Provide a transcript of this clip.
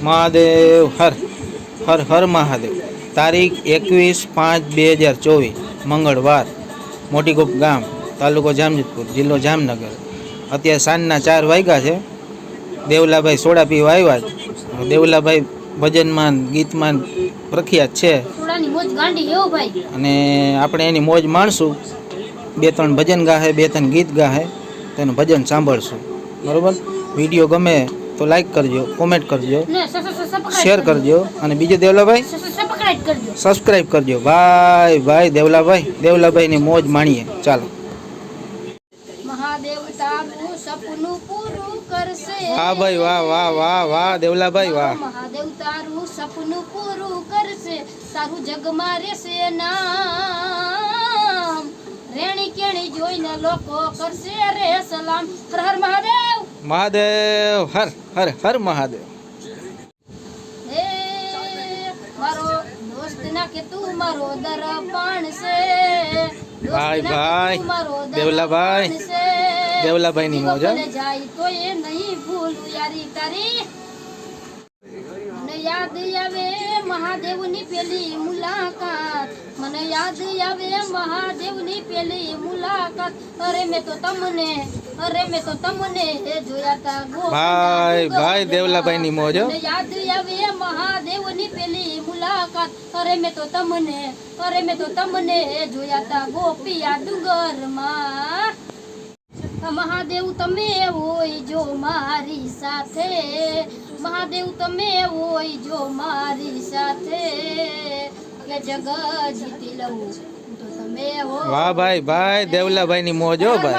મહાદેવ હર હર હર મહાદેવ। તારીખ 21/5/2024 મંગળવાર, મોટીગોપ ગામ, તાલુકો જામજોધપુર, જિલ્લો જામનગર। અત્યારે સાંજના 4 વાગ્યા છે। દેવલાભાઈ સોડા પીવા આવ્યા છે। દેવલાભાઈ ભજનમાં ગીતમાં પ્રખ્યાત છે અને આપણે એની મોજ માણશું। 2-3 ભજન ગાહે, 2-3 ગીત ગાહે, તેનું ભજન સાંભળશું। બરોબર, વિડીયો ગમે તો લાઈક કરજો, કોમેન્ટ કરજો, શેર કરજો અને બીજો દેવલાભાઈ સબસ્ક્રાઇબ કરજો। ભાઈ દેવલાભાઈની મોજ માણીએ। ચાલો। મહાદેવ તારું સપનું પૂરું કરશે। વાહ ભાઈ વાહ વાહ વાહ વાહ દેવલાભાઈ વાહ। મહાદેવ તારું સપનું પૂરું કરશે, તારું જગમાં રહેશે નામ। રેણી કેણી જોઈને લોકો કરશે રે સલામ। હર હર મહાદેવ। મહાદેવ હર હર હર મહાદેવ। હે મારો દોસ્ત ના કે તું મારો દરપાણ છે। ભાઈ દેવલાભાઈની મોજ જાય તો એ નહીં ભૂલું યારી તારી। મને યાદ આવે મહાદેવની પેલી મુલાકાત, મને યાદ આવે મહાદેવની પેલી મુલાકાત। અરે મેં તો તમને જોયા તા ભાઈ દેવલાભાઈની મોજ। મને યાદ આવે મહાદેવની પેલી મુલાકાત। અરે મેં તો તમને જોયા તા ગોપિયા ડુંગરમાં। મહાદેવ તમે હોય જો મારી સાથે, મહાદેવ તમે હોય જો મારી સાથે, કે જગત જીતી લઉં તો તમે હો। વાહ ભાઈ દેવલાભાઈની મોજ હો ભાઈ।